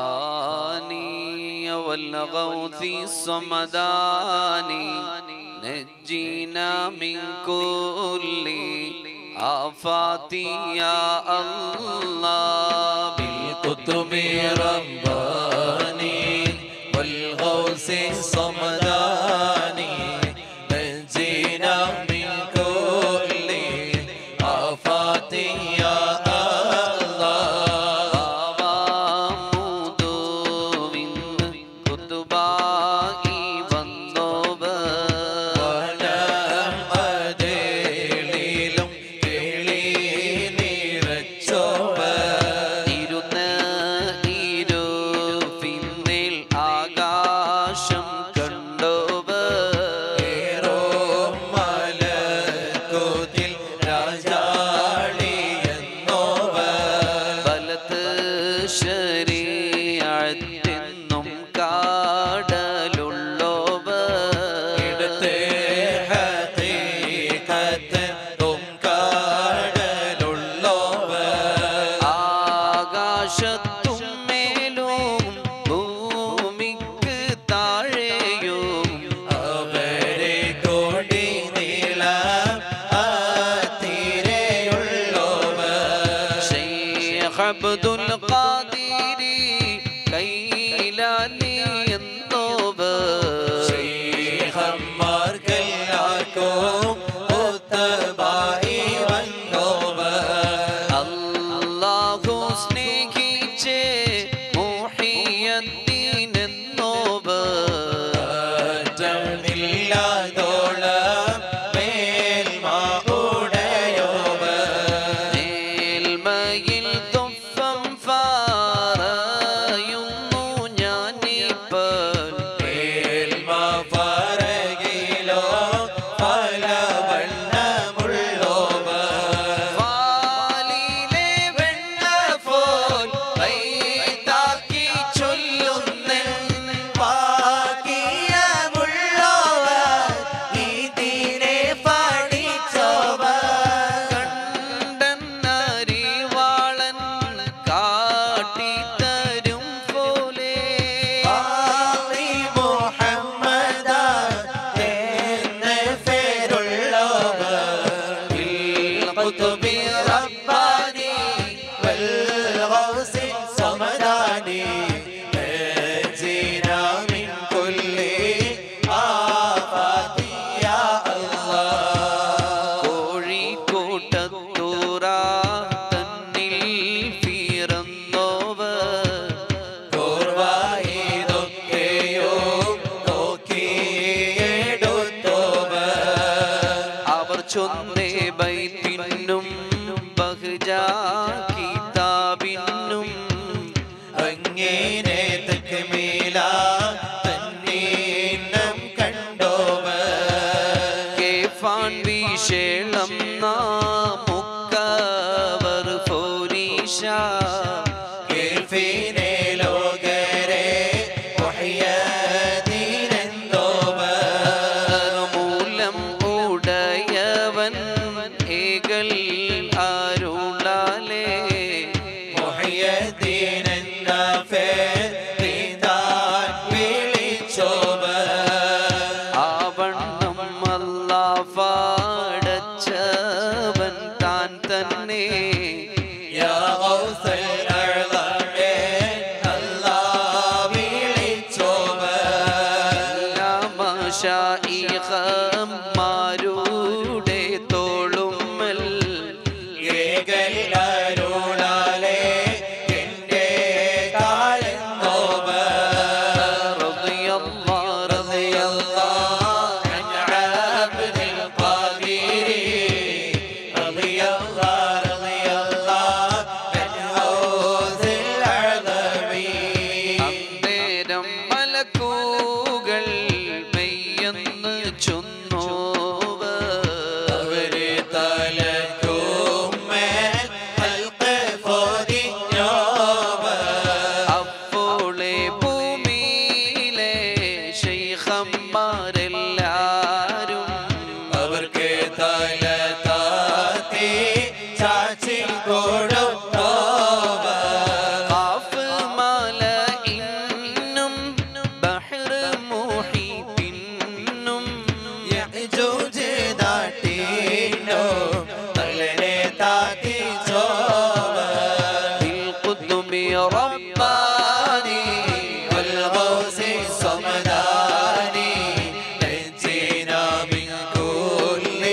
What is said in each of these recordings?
برباني والغوث الصمداني نجينا من كل آفات يا الله بالقطب رباني والغوث الصمداني نجينا من كل آفات يا عبد القادر كيلاني النوبة شيخمار كلاكم التباعي والنوبة الله سنيكيتش محي الدين النوبة جميلا دولا ميل ما أوديوبة ميل مايل تفم فاريومو ഞാനിപ്പോൾ ميل ما فارقيلو فلا വെണ്ണമുള്ളോബ വാലിലെ വെണ്ണ പോൽ വൈതാക്കി ചൊല്ലുന്നെൻ ഭാഗ്യമുള്ളോവ ഇതിനെ പഠിച്ചോവ കണ്ടന്നരിവാളൻ കാട്ടിത്തരും പോലെ ആലി മുഹമ്മദ എന്ന പേരുള്ളോവ بالقطب رباني والغوث الصمداني نجينا من كل آفات يا الله കോഴിക്കോട്ടത്തൂറ തന്നിൽ പിറന്നോവർ പൂർവായിതൊക്കെയും നോക്കിയെടുത്തോവ അവർ ചൊന്നേ ബൈത്തിനും ബഹ്ജ കിതാബിനും അങ്ങനെ തക്മീല തന്നീനം കണ്ടോവ കേഫാൻ വിശേളം നാമുക്കവർ ഫോരീഷ കേൾഫീനെ ലോകരെ മുഹ്യദീനെന്തോവ മൂലം ഉടയവൻ ഏകൽ അരുളാലേ മുഹ്യദീനെന്ന പേരിതാൻ വിളിച്ചോവ ആവണ്ണം അല്ലാഹ് താൻ തന്നെ യാ ഗൗസൽ അഅ്ളമേ അല്ലാഹ് വിളിച്ചോവ മശായിഖന്മാരുടെ തോളുമ്മൽ ഏകൽ അരുളാലേ എന്റെ കാലെന്നോവ റളിയല്ലാഹ് റളിയല്ലാഹ് അൻ അബ്ദിൽ ഖാദിരി റളിയല്ലാഹ് റളിയല്ലാഹ് അൻ ഗൗസിൽ അഅ്ളമി അന്നേരം മലക്കുകൾ മെയ്യെന്ന് ചൊന്നു رباني والغوث الصمداني نجينا من كل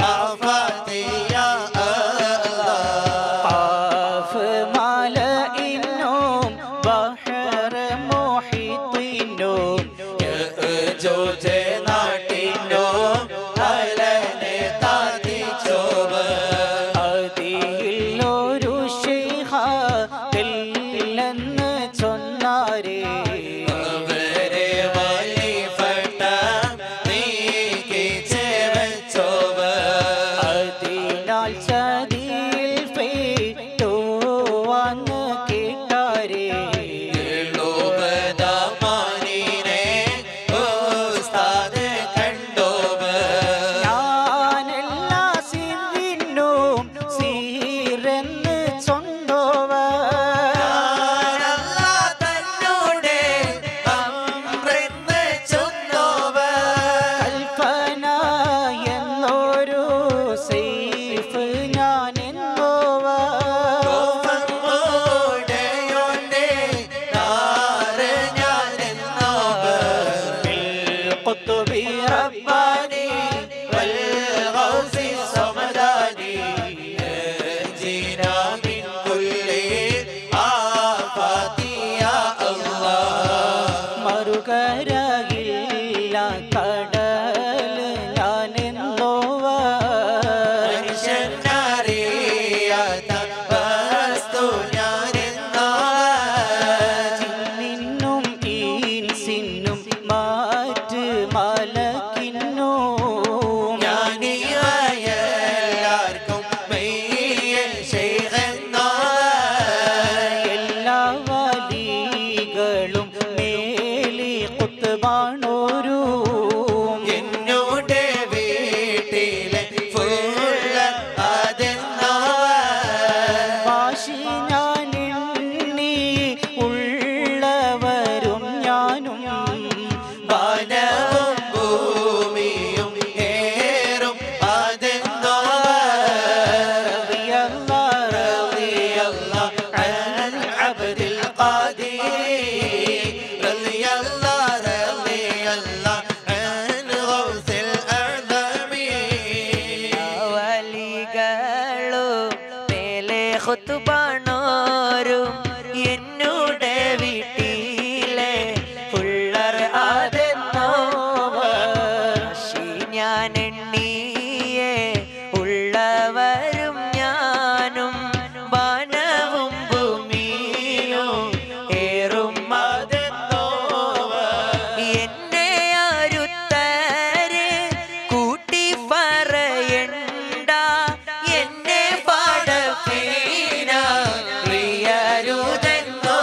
آفات يا الله قاف ملئنهم بحر محيطينهم يأجوج നാട്ടിനും അലനെ താതിച്ചോവ അതിലൊരു ശൈഖില്ലെന്ന് ചൊന്നാരേ അവരെ വലിഫട്ട നീക്കി ചേവച്ചോവ അതിനാൽ ചതിയിൽ പെട്ടുവന്ന് കേട്ടാരേ ലോകദാമാനിനെ ഉസ്താദ് കണ്ടോവ ഞാനെല്ലാ സിറിനും സീരെന്ന് ചൊന്നോവ അല്ലാ തന്നോട് അമ്രെന്ന് ചൊന്നോവ കൽപ്പന എന്നൊരു സൈഫ് ഞാൻ എന്നോവ കോപമോടെയോന്റെ നാറ് ഞാനെന്നോവ بالقطب رباني والغوث الصمداني نجينا من كل آفات يا الله മറുകരയില്ല കടൽ ഞാൻ എന്നോവ മനുഷ്യനറിയാത്ത വസ്തു ഞാനെന്നോവ നിന്നും ഈൻസിന്നും മാറ്റ് മലക്കിന്നും ഞാനിവയെല്ലാവർക്കും മെയ്യൻ ശൈഖെന്നോവ എല്ലാ വലികളും മേലി കുത്തുബാണോരു എന്നോട് വീട്ടിലെ ഫുള്ള അതെന്നോവ വാശി ഞാൻ എണ്ണി ഉള്ളവരും ഞാനും വനവും ഭൂമിയും ഏറും അതെന്നോവ رضي الله عن عبد القادر رضي الله عن غوث الأعظم വലികളും മേലെ ഖുത്ബാണോരും എന്നോട് വീട്ടിലെ പുള്ളർ ആദെന്നോവർ ഞാൻ എണ്ണിയേ ഉള്ളവരും ഞാനും വനവും ഭൂമിയും ഏറും അതെന്നോവ എന്നെ ആരുത്തര് കൂട്ടി പറയണ്ട എന്നെ പാടപ്പീന പ്രിയരുതെന്നോവ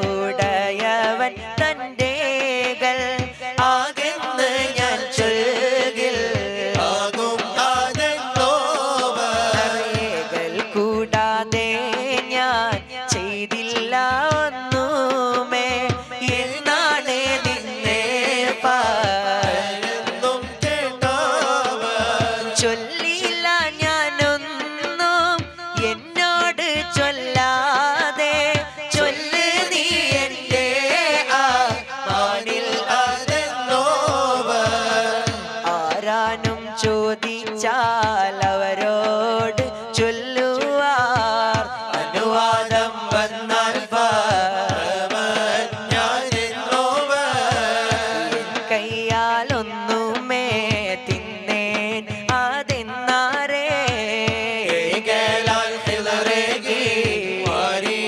ൂടയവൻ തൻ്റെകൾ ആകെന്ന് ഞാൻ ചൊല്ലുകിൽ ആകും അതെന്നോവ കൾ കൂടാതെ ഞാൻ ചെയ്തില്ല ഒന്നുമേ എന്നാണ് നിന്നെ എന്നും കേട്ടോവ ചൊല്ലില്ല ഞാനൊന്നും എന്നോട് ചൊല്ലാതെ ചൊല്ല് നീ എൻ്റെ മാനിൽ അതെന്നോവ ആരാനും ചോദിച്ചാൽ അവരോട് ചൊല്ലുവാർ അനുവാദം വന്നാൽ ഞാനെന്നോവ കയ്യാലൊന്നുമേ തിന്നേൻ അതെന്നാരേ ഏകലാൽ ഹിളറേകി വാരി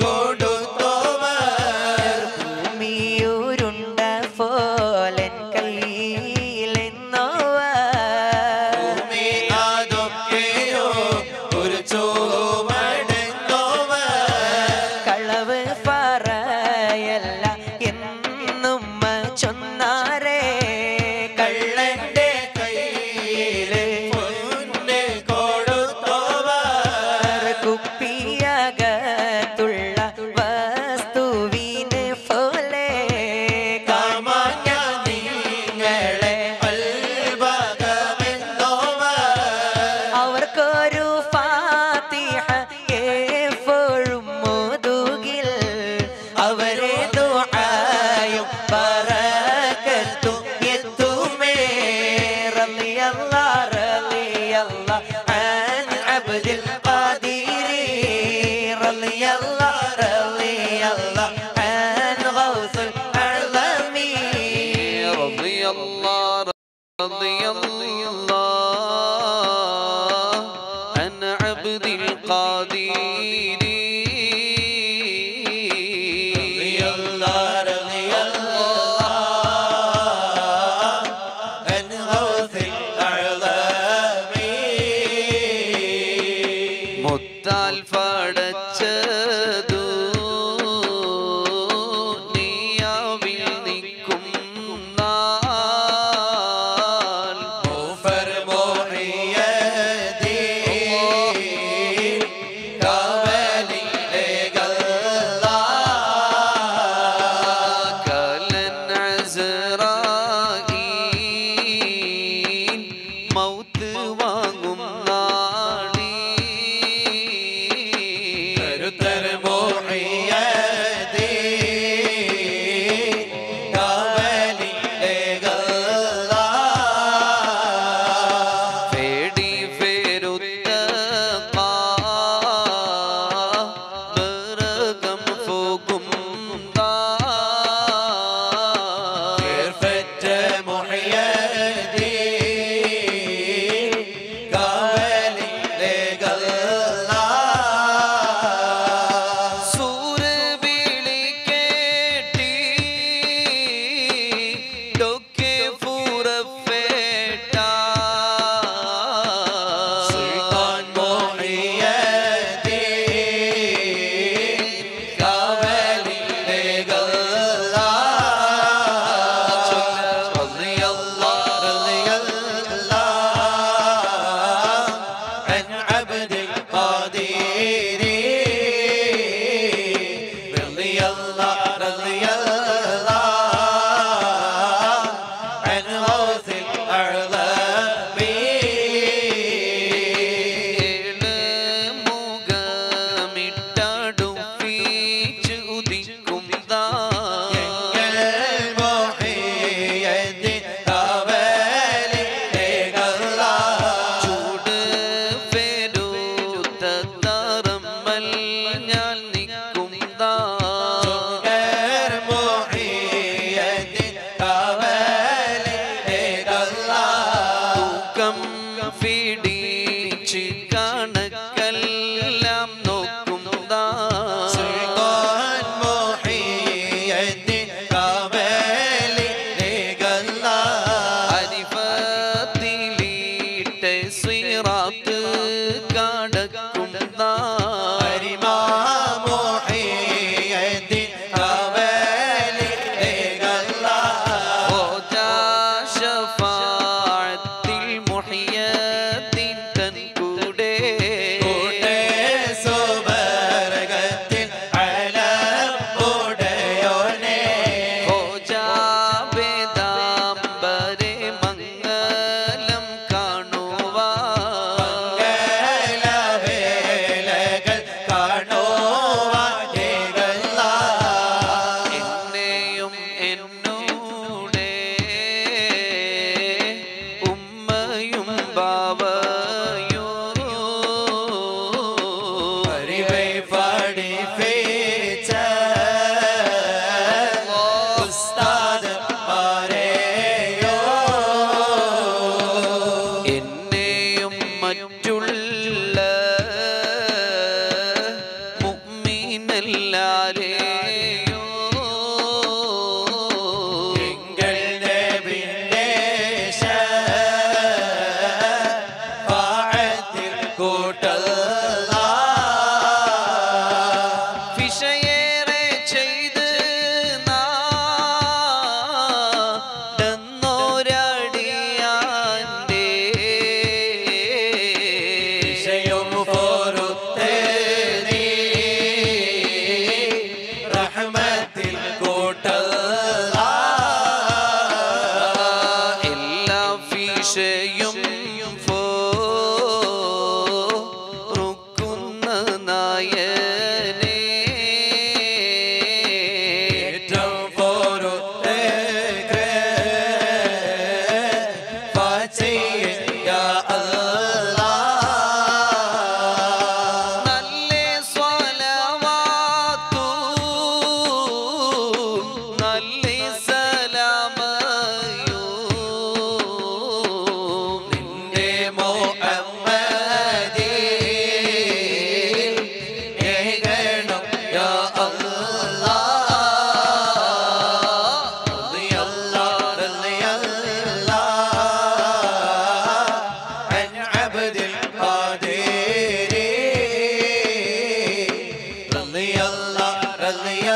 കൊടുത്തോവ ഭൂമിയൂരുണ്ട പോലൻ കയ്യിലെന്നോവ ഭൂമി അതൊക്കെയോ ഒരു ചോമടെന്നോവ കളവ് പറയല്ല എന്നും ചൊന്നാരേ കള്ളന്റെ കയ്യില് പൊന്ന് കൊടുത്തോവ കുപ്പിയകത്തുള്ള വസ്തുവിന് പോലെ കാമാഞ്ഞ നിങ്ങളെ അൽഭാഗമെന്നോവ അവർക്കൊരു القدير رضي الله عن غوث الأعظم മുത്താൽ പടച്ചതു നീയാവിൽ നിൽക്കും നാൾ موفر محيدين كامل لقلّا കലൻ അസ്റായീൽ മൗത്ത് വാങ്ങും നാളീ കരുത്തർ محيدين كامل لقلّا പേടി ഫെരുത്ത ബറകം പോകും كيفت محيدين كامل لقلّا സൂര വിളിക്കേട്ടി ഡൊക്കെ ഫുറഫേട്ട سلطان محيدين كامل لقلّا رضي الله رضي الله عن عبد القادر رضي الله عن غوث الأعظم മുഖമിട്ടടുപ്പിച്ച് ഉദിക്കും المحيدين كامل لقلّا ചൂട് പെരുത്ത رضي